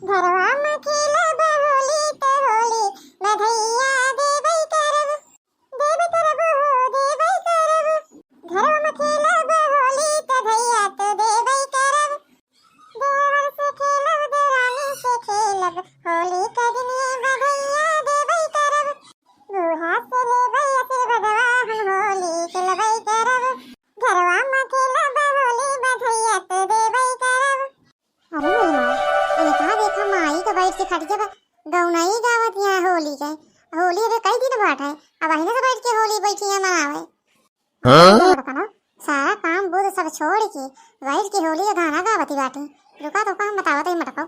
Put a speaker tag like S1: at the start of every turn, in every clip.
S1: घरवा में खेलब होली त होली बधैया देबै करब हो देबै करब। घरवा में खेलब होली त भैया तो देबै करब। देवर से खेलब देवरानी से खेलब होली के दिने बधैया देबै करब। बूढ़ा से लेबै आशीर्वादवा हम होली खेलबै करब। घरवा में खेलब होली बधैया तो देबै करब। अरे मेरी माँ ये कहा देखा माई का बैठ के खट जब गौनाई गावत यहाँ होली के होली अबे कई दिन बाट है अब अहिने से बैठ के होली बैठी है मनावे। हाँ सारा काम बुध सब छोड़ के बैठ के होली का गाना गावती बाटे। रुका तो काम बतावत है मटकाओ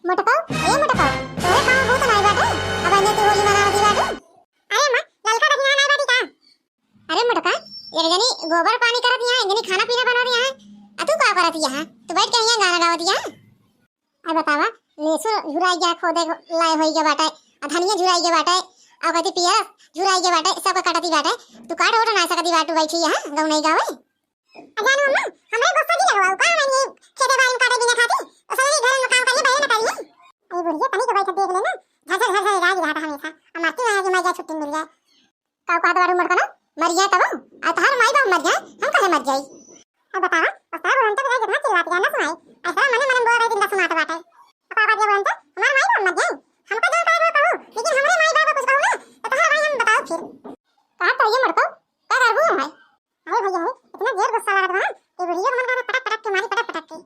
S1: मटकाओ ए मटकाओ तोरे काम बहुत नहीं बाटे अब अहिने तू होली मनावती बाटे। अरे मां ललका दहिया नहीं बाटी का। अरे मटका एक जनी गोबर पानी करत यहाँ एक जनी खाना पीना बनवत यहाँ तू का करत यहाँ तू बैठ के यहाँ गाना गावत यहाँ। अब बतावा लेसु झुराई जा खोदे लाए होई के बाटे धनिया झुराई के बाटे और कहती पिया झुराई के बाटे सब काटती बाटे तू काट ओट ना सकती बाटू बैठी यहां गांव नहीं गावे। अजान अम्मा हमरे गुस्सा जी लगवाओ का नहीं खेते बाड़ी में काटे बिना खाती और सारे घर में काम करिए बाहर ना करिए। अरे बुढ़िया तनी तो बैठ देख लेना झझर झझर राज रहा हमेशा अमाती में आज मजा छुट्टी मिल जाए का का दवारू मर करो मर जाए तब आ तहार माई बाप मर जाए हम कहे मर जाई। अब बतावा पस्ताव हम तो जगह चिल्लाती है ना सुनाई ऐसा मने मने बोल रहे दिन सुनाता बाटे पापा जब बोलते हमार माई बाप मर जाए हमको जो कहे वो कहो लेकिन हमरे माई बाप कुछ कहो ना तो तहार भाई हम बताओ फिर का तो ये मरतो का करबू है। अरे भैया इतना जोर गुस्सा आ रहा था कि बुढ़िया मन का पटक पटक के मारी पटक पटक के।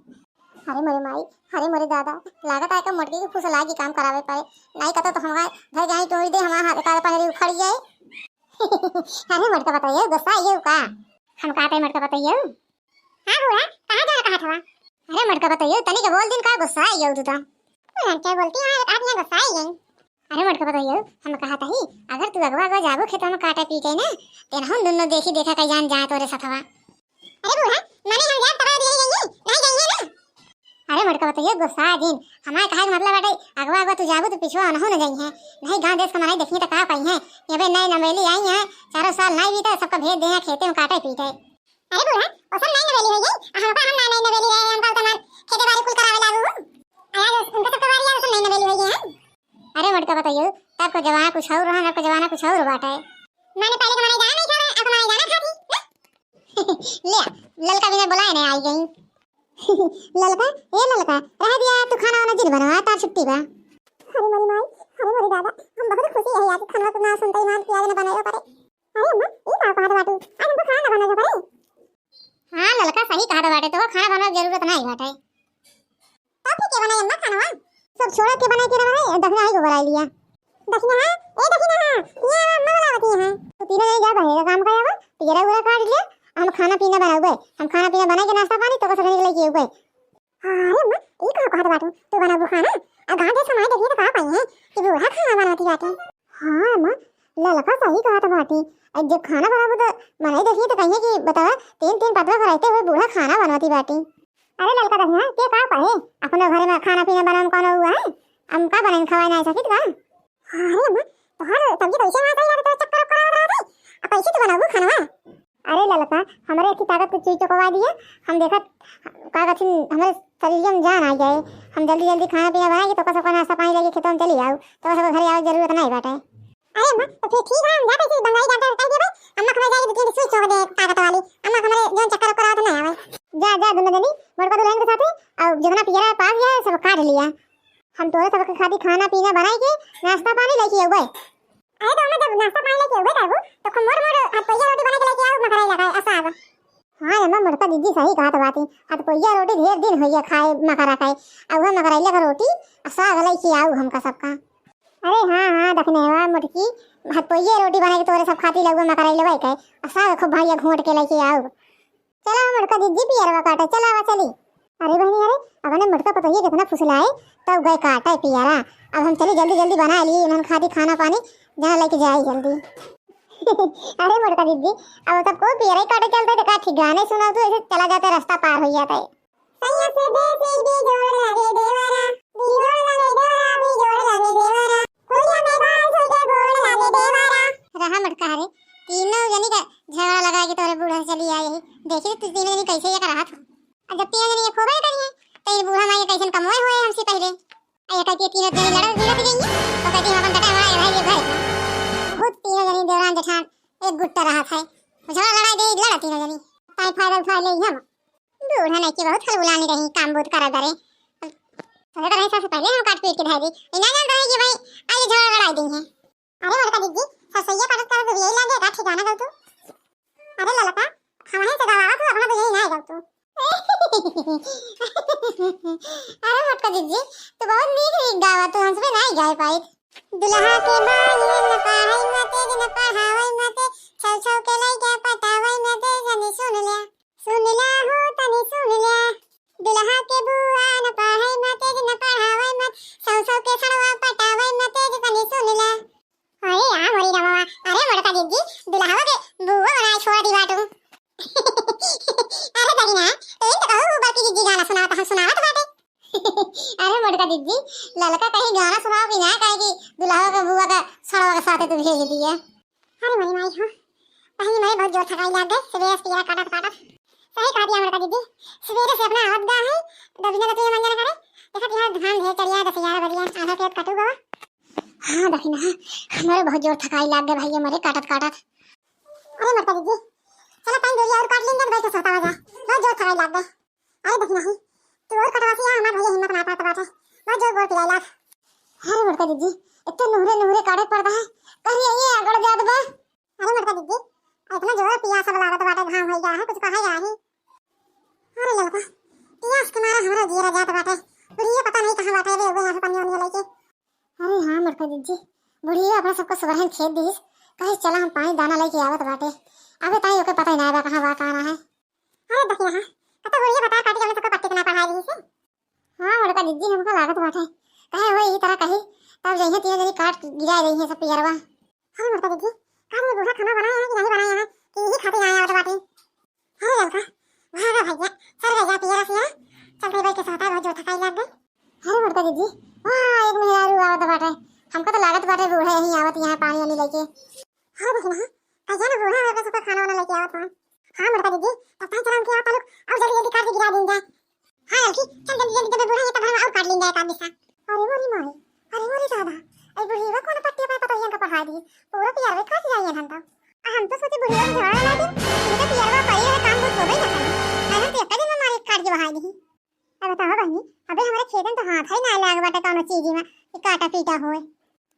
S1: अरे मेरे माई अरे मेरे दादा लागत है का मोटकी के फुसला की काम करावे पाए नहीं कहता तो हमारे घर जाई तोड़ दे हमारा हाथ का पहले उखड़ जाए। अरे मटका बताइए गुस्सा ये का हम कहते मटका बताइए। हां बुआ कहां जा रहा था। अरे मटका बताइए तनी के बोल दिन का गुस्सा है ये तो क्या बोलती है आदमी गुस्सा है गई। अरे मटका बताइए हम कहा था ही अगर तू अगवा अगवा जाबो खेत में काटे पीटे ना तेन हम दोनों देखी देखा कहीं जान जाए तोरे सथवा। अरे बुआ माने हम जाब तबा ले जाइए नहीं जाइए ना। अरे मटका बताइए गुस्सा दिन हमारे कहा मतलब बाटे अगवा अगवा तू जाबो तो पिछवा न हो न जाई है नहीं गांव देश का मनाई देखिए तो का पाई है ये बे नई नवेली आई है चारों साल नहीं बीता सबका भेज दे खेते में काटे पीटे। अरे बुआ ओसन नई नवेली हो गई हम का हम नई नवेली रहे हम का तमार खेती बाड़ी कुल करावे लागू आज उनका तो कवारी यार नई नवेली हो गई है। अरे मटका बताइए तब का जवाना कुछ और रहा अब का जवाना कुछ और बाटा है मैंने पहले तुम्हारे जाना नहीं खाना अब तुम्हारे जाना खाती ले ललका बिना बुलाए नहीं आई गई। ललका ए ललका रह दिया तू खाना वाना जिन बनवा तार छुट्टी बा। अरे मेरी माई अरे मेरे दादा हम बहुत खुशी है आज खाना तो ना सुनते ईमान किया ने बनाए करे। अरे अम्मा ये का कहा बाटू आज हमको खाना बनाना पड़े। हां ललका सही कहा बाटे तो खाना बनाने की जरूरत नहीं बाटे तब के बनाए अम्मा खाना सब छोड़ के बनाए के रहा दखना ही को बना लिया दखना है ए दखना है ये अम्मा बनावती है तो तीनों नहीं जा बहेगा काम का आवा तेरा पूरा काट लिया हम खाना पीना बनाओगे हम खाना पीना बना के नाश्ता पानी तो कसर नहीं लेके आओगे। हां अम्मा ये का कहा बाटू तू बनाबू खाना आ गांव दे समाज देखिए तो का पाई है कि बूढ़ा खाना बनाती बाटे। हां अम्मा ललका सही कहा बाटी जब खाना बनाबू तो मनाई देखिए तो कहिए कि बता तीन तीन पतवा कराते हुए बूढ़ा खाना बनाती बाटी। अरे ललका दहिया के का पाए अपने घर में खाना पीना बनाम कौन हुआ है हम का बनाए खवाए नहीं सकित का। अरे अम्मा तोहर तब पैसे में आता यार तो चक्कर करा रहा है अब पैसे तो बनाबू खाना। अरे ललका हमारे की ताकत कुछ चीज चुकवा दिया हम देखा का कथिन हमारे शरीर में जान आ जाए हम जल्दी जल्दी खाना पीना बनाएंगे तो कसो नाश्ता पानी लेके खेतों में चली आओ तो सब घर आओ जरूरत नहीं बाटे। अरे अम्मा तो फिर ठीक है हम जाते हैं बंगाई जाते हैं कह दे अम्मा खबर जाएगी तो स्विच छोड़ दे ताकत वाली अम्मा हमारे जोन चक्कर करा तो नहीं आवे जा जा दोनों जनी बड़का दुल्हन के साथ और जितना पियरा पास गया सब काट लिया हम तोरे सबके खाती खाना पीना बनाई के नाश्ता पानी लेके आओ गए। अरे तो मैं जब नाश्ता पानी लेके आओ गए तो खम मोर मोर हाथ पैया रोटी बना के लेके आओ मकराई लगा ऐसा आवा। हां अम्मा मरता दीदी सही कहा तो बात हाथ पैया रोटी ढेर दिन होइया खाए मकरा खाए अब हम मकराई लगा रोटी साग लेके आओ हमका सबका। अरे हां हां दखने वा मुटकी हाथ पैया रोटी बना के तोरे सब खाती लगवा मकराई लेवाई के साग खूब भाइया घोट के लेके आओ। चला मटका दीदी पियरवा काटे चला वा चली। अरे बहनी अरे अब ने मटका पता है कितना फुसलाए तब गए काटा पियरा अब हम चली जल्दी जल्दी बना ली उन्होंने खाती खाना पानी जहाँ लेके जाए जल्दी। अरे मटका दीदी अब तब को पियरा काटे चलते तो का ठीक गाने सुना तो ऐसे चला जाता रास्ता पार हो जाता है। सैया से देसी भी जोड़ लगे देवरा भी जोड़ लगे देवरा भी जोड़ लगे देवरा कोया में गाल से के बोल लगे देवरा रहा मटका रे तीनों जनी का झगड़ा लगा के तोरे बूढ़ा चली आई देखी तू तीनों जनी कैसे ये कर रहा था जब तीनों जनी ये खोबे करिए तो ये बूढ़ा माई कैसे कमोए हुए हमसे पहले आई कहती तीनों जनी लड़त भिड़त गई तो कहती हम अपन कटा मारे भाई ये घर बहुत तीनों जनी देवरान जेठान एक गुट्टा रहा था झगड़ा लड़ाई दे लड़ा तीनों जनी ताई फायदा उठा ले हम बूढ़ा नहीं कि बहुत खलबुलानी रही काम बहुत करा करे तो रहे सबसे पहले हम काट पीट के धाई दी ना जान रहे कि भाई आई झगड़ा लड़ाई दी है अरे बड़का दीदी ससैया काट कर तो यही लागे का ठिकाना गल तू अरे ललका हम है तो गावा तू अपना तो यही ना गल तू अरे बड़का दीदी तो बहुत नीक गावा तू हमसे नहीं गाय पाई दुल्हा के बाल न पाई मते न पढ़ावई मते छौ छौ के लइका पटावई मते जनी सुन ले हो तनी सुन ले दुल्हा के बुआ न पाई मते न पढ़ावई मत छौ छौ के सड़वा पटावई मते जनी सुन ले अरे आ मोरी रामा अरे बड़का दीदी दुल्हा के बुआ बनाए छोड़ दी बाटू अरे दरीना तो इन तो कहू बाकी दीदी गाना सुनावत हम सुनावत बाटे अरे बड़का दीदी ललका कहीं गाना सुनाओ कि ना कहे कि दुल्हा का बुआ का सड़वा के साथ तू भेज दिया अरे मरी माई हो पहले मैं बहुत जोर थकाई लाग गई सवेरे से पीरा काटत काटत सही कह दिया बड़का दीदी सवेरे से अपना आवत गा है दबिना तो ये मंजन करे देखत यहां धान ढेर चढ़िया 10,000 बजिया आधा पेट कटू गवा हां दखिना हमारे बहुत जोर थकाई लाग गई भाई हमारे काटत काटत अरे बड़का दीदी चलो पानी दे और काट लेंगे भाई तो सोता हो जा बहुत जोर थकाई लाग गई अरे दखिना ही तू और कटवासी है हमारा भैया हिम्मत ना पाता बाटे बहुत जोर बोल पिला लाग अरे बड़का दीदी इतने नूरे नूरे काटे पड़ता है कहीं ये अगड़ जात बा अरे बड़का दीदी इतना जोर पियास लागत बाटे घाम हो गया है कुछ कहा जा ही अरे लड़का पियास के मारा हमारा जीरा जात बाटे बुढ़िया पता नहीं कहां बाटे रे वो यहां से पानी वानी लेके अरे हां बड़का दीदी बुढ़िया अपना सबको सुबह खेत दीस कहीं चला हम पानी दाना लेके आवत बाटे अबे ताई ओके पता ही ना बा कहां बा कहां है अरे देखिए हां पता बुढ़िया बता काटी हमने सबको पट्टी कितना पढ़ा दी से हां बड़का दीदी हमको लागत बाटे कहे वो ई तरह कही तब जइहे तीन जनी काट गिरा रही है सब पियरवा हां बड़का दीदी काहे ये बूढ़ा खाना बनाया है कि नहीं बनाया है कि यही खाते आए आवत बाटे अरे लड़का भागा भैया चल गया पियरा सिया चल भाई के साथ बहुत जोर थकाई लाग गई अरे बड़का दीदी वाह एक मेहरारू आवत बाटे हमको तो लागत बाटे बूढ़ा यही आवत यहां पानी वानी लेके हां देखना कहिया ना बूढ़ा मेरे सबको खाना वाना लेके आवत है हां बड़का दीदी तब तक चला के आप लोग और जल्दी जल्दी काट के गिरा देंगे हां लड़की चल जल्दी जल्दी जब बूढ़ा ये तब हम और काट लेंगे एक आदमी सा अरे मोरी माई अरे मोरी दादा ए बुढ़िया कौन पट्टी पे पता यहां का पढ़ा दी पूरा पियर में खास जाइए धंधा हम तो सोचे बुढ़िया को झगड़ा ना दी इनका पियरवा पड़ी है काम बहुत हो गई ना हम तो एक दिन में मारे काट के बहा दी अब बताओ बहनी अबे हमारे खेतन तो हाथ ही ना लाग बाटे कौन चीज में कि काटा पीटा होए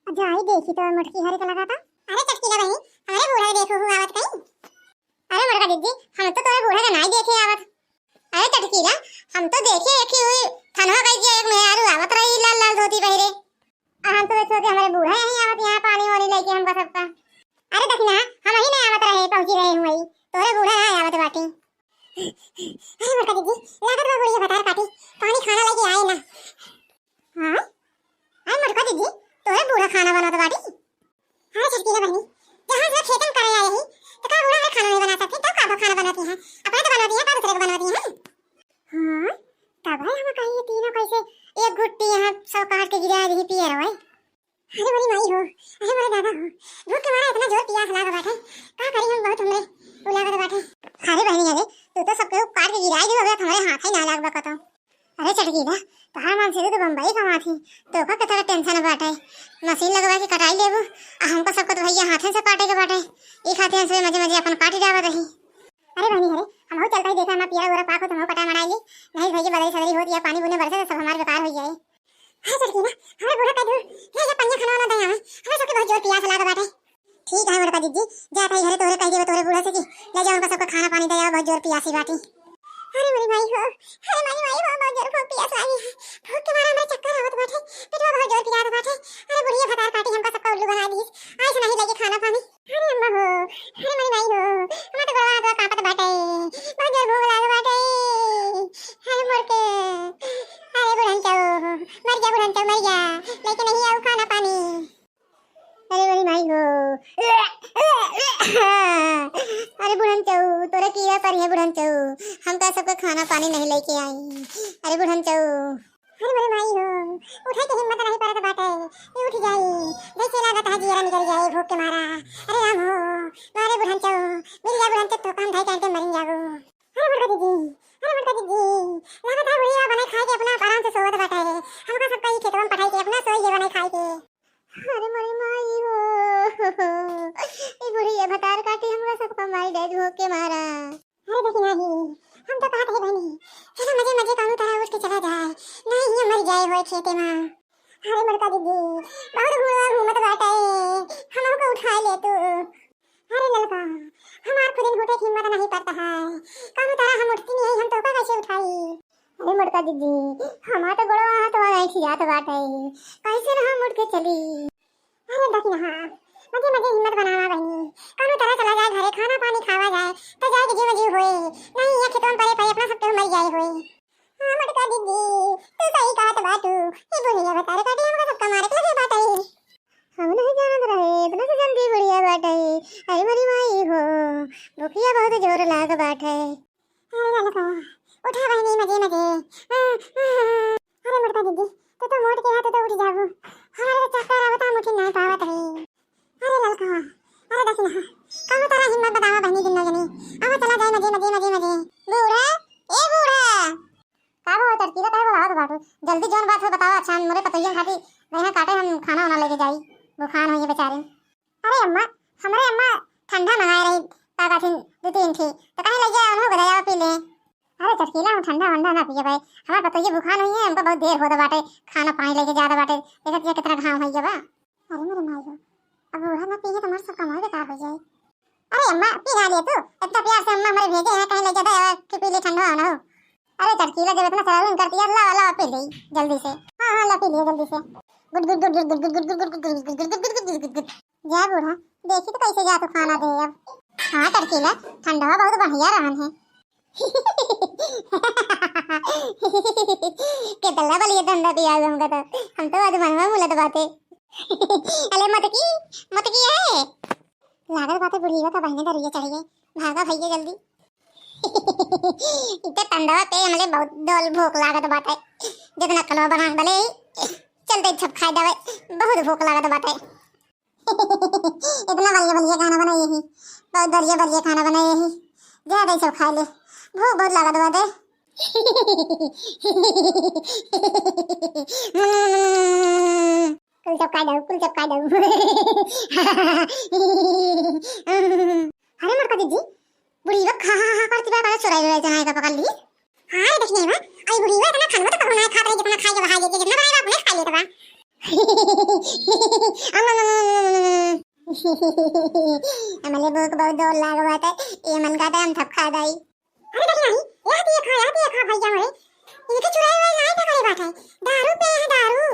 S1: जाई देखी तो मुटकी हरी के लगा था अरे चटकीला बहनी हमारे बूढ़ा देखो हुआ आवत कहीं अरे बड़का दीदी हम तो तोरे बूढ़ा का नहीं देखे आवत अरे चटकीला हम तो देखे एक ही हुई खनवा गई जी एक मेहरारू आवत रही लाल लाल धोती पहरे हम तो सोचे हमारे बूढ़ा यहीं आवत यहाँ पानी वानी लेके हमका सबका अरे देखना हम ही नहीं आवत रहे पहुंची रहे हुई तोरे बूढ़ा है आवत बाटी अरे बड़का दीदी लागत बा बुढ़िया बता काटी पानी खाना लेके आए ना हां अरे बड़का दीदी तोरे बूढ़ा खाना बनात बाटी अरे चटकीला बहनी जहां से खेतन करे आई ही तो का बूढ़ा खाना नहीं बना सकती तो का खाना बनाती है अपना तो बनाती है का दूसरे को बनाती है हां तब है हम कहीं तीनों कैसे एक गुट्टी यहां सब काट के गिरा दी पियर होए अरे मेरी माई हो अरे मेरे दादा हो भूख के मारा इतना जोर पियास लाग बैठे का करी हम बहुत हमरे उलागत बैठे अरे बहनी अरे तू तो सबके काट के गिराई दी होगा हमारे हाथ ही ना लाग बकतो अरे चटकीला तहार मान से तो बम्बई कमा थी तो का कितना टेंशन बाटे मशीन लगवा के कटाई लेबो हमको सबको तो भैया हाथ से काटे के बाटे ई खाते से मजे मजे अपन काटी जावत रही अरे बहनी अरे हम हो चलता ही देखा ना पिया गोरा पाको तो हम कटा मराई ली नहीं भैया बदई सदरी होती है पानी बुने बरसे सब हमारे बेकार हो जाए हां चटकीला हमारे बूढ़ा का दूर ये पन्या खाना ना दे हमें हमें सबके बहुत जोर पियास लाग बाटे ठीक है बड़का दीदी जा कहीं हरे तोरे कह देबे तोरे बूढ़ा से कि ले जाओ उनका सबका खाना पानी दे बहुत जोर पियासी बाटी अरे मेरी माई हो अरे मेरी माई हो बहुत जोर भूख पियास लगी है भूख के मारे हमें चक्कर आवत बाटे पेटवा बहुत जोर पियास बाटे अरे बुढ़िया भतार काटी हमका सबका उल्लू बना दी आज नहीं लगे खाना पानी अरे अम्मा हो अरे मेरी माई हो हमें तो गड़वा दो कापत बाटे बहुत जोर भूख लाग बाटे अरे मर के अरे बुढ़न चाओ मर गया लेकिन नहीं आऊ खाना पानी अरे मेरी माई हो अरे बुढ़न चाऊ तोरे कीड़ा पर है बुढ़न चाऊ हम का सबका खाना पानी नहीं लेके आई अरे बुढ़न चाऊ अरे मेरी माई हो उठे के हिम्मत नहीं परत बाटे ये उठ जाई जैसे लागत है जीरा निकल जाए भूख के मारा अरे राम हो मारे बुढ़न चाऊ मिल जा बुढ़न तो काम ढाई के मरिन जागो अरे बड़का दीदी लागत है बुढ़िया बने खाए के अपना आराम से सोवत बाटे हमका सबका ये खेतवा में पढ़ाई के अपना सोई ये बनाई खाई के। अरे मरी माई हो ये बुढ़िया भतार काटी हमरा सबका माई दे धो के मारा। अरे देखी नहीं हम तो कहते हैं बहनी चलो मजे मजे कानू तरह उठ के चला जाए, नहीं ये मर जाए होए खेते मां। अरे मरका दीदी बहुत घूमत बाटे, हमको उठा ले तू। अरे ललका हमार खुद घुटे की हिम्मत नहीं पड़ता है, कानू तरह हम उठती नहीं, हम तो कैसे उठाई। अरे मरका दीदी हमार तो गोड़वा तो नहीं खियात बाटे, कैसे हम उठ के चली। अरे देखी ना मजे मजे हिम्मत बनावा बहनी, कानू तरह चला जाए घरे, खाना पानी खावा जाए तो जाए जीव जीव होए, नहीं ये खेतों पड़े पड़े अपना सब तो मर जाए होए। हां मटका दीदी तू सही कहत बाटू, ये बुढ़िया बता रे काटी हमका सब मारे के लगे बाटे। हम नहीं जानत रहे इतना से जल्दी बुढ़िया बाटे। अरे मरी माई हो भूखिया बहुत जोर लाग बाटे। अरे ललका उठा बहनी मजे मजे। अरे मटका दीदी तू तो मोट के हाथ तो उठ जाबू, हमारे चक्कर आवता मुठी नहीं पावत है। अरे ललका अरे देखी ना कानू तरह हिम्मत बतावा बहनी दिन जनी, अब चला जाए मजे मजे मजे मजे। बूढ़ा ए बूढ़ा का हो तड़कीला का बोलावत बाटू, जल्दी जोन बात हो बताओ। अच्छा मोरे पतैया खाती वहां काटे हम खाना वाना लेके जाई, बुखार होई बेचारे। अरे अम्मा हमरे अम्मा ठंडा मंगाए रही का थी दो तीन थी तो कहीं ले जाए उन्हों गया पी ले। अरे तड़कीला हम ठंडा वंडा ना पिए भाई, हमार पतैया बुखार होई है, हमको बहुत देर होता बाटे खाना पानी लेके जाता बाटे, देखत ये कितना घाम होई बा। अरे मेरे माई हो अब बूढ़ा ना पिए तो हमार सब कमाई बेकार हो जाए। अरे अम्मा पी ना लिए तू, इतना प्यार से अम्मा हमारे भेजे हैं कहीं ले जाता है कि पी ले ठंडा ना हो। अरे तड़कीला जब इतना सलाइन करती है ला ला पी ले जल्दी से। हां हां ला पी ले जल्दी से। Good good good good good good good good good good good good good. जा बूढ़ा देखी तो कैसे जा तू खाना दे अब। हां तड़कीला ठंडा बहुत बढ़िया रहन है। कितना बलिए धंधा दिया हमका तो, हम तो आज मनवा मुलत बाते। अरे मत की है लागत बातें बुढ़िया का बहने दरिया चढ़ गए, भागा भैया जल्दी। इतने ठंडा पे हमले बहुत डोल भूख लागत बाटे, जितना कनो बना भले चलते सब खाई दवे, बहुत भूख लागत बाटे। इतना बढ़िया खाना बनाई है, बहुत बढ़िया खाना बनाई है, ज्यादा सब खा ले, भूख बहुत लागत बाटे। कुल चपका दो। अरे मरका दीदी बुढ़ी वक्त खा करती बा का चुराई जनाई का पकड़ ली। हां देखने में आई बुढ़ी वक्त ना खाना तो कब ना खाता जितना खाई के बहा जितना बनाए अपने खा लेता बा। हमले भूख बहुत जोर लाग बाटे, ये मन का हम थप खा दाई। अरे देखी नहीं याद ये खा भैया मोरे, इनके चुराई हुए नहीं पकड़े बाटे, दारू पे है दारू।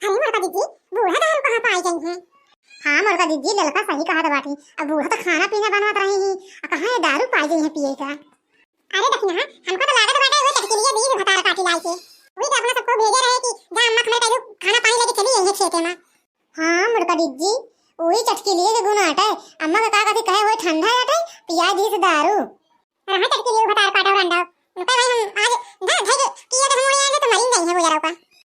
S1: अरे मरका दीदी बूढ़ा दारू कहां पाई गई है। हां मरका दीदी ललका सही कहा था बाटी, अब बूढ़ा तो खाना पीना बनवात रही है, कहां ये दारू पाई गई है पिए का। अरे देखी ना हमको तो लागत बाटे वो चटकी लिए दी भतार काटी लाई के, वही तो अपना सबको भेजे रहे कि जा अम्मा खले ताजू खाना पानी लेके चली यही खेते में। हां मरका दीदी वही चटकी लिए के गुण हटे, अम्मा का कथी कहे वो ठंडा हटे पिया दी से दारू। अरे हां चटकी लिए भतार काटा और अंडा उनका भाई हम आज ना भाई किया तो हम आए तो मरी नहीं है वो जरा का।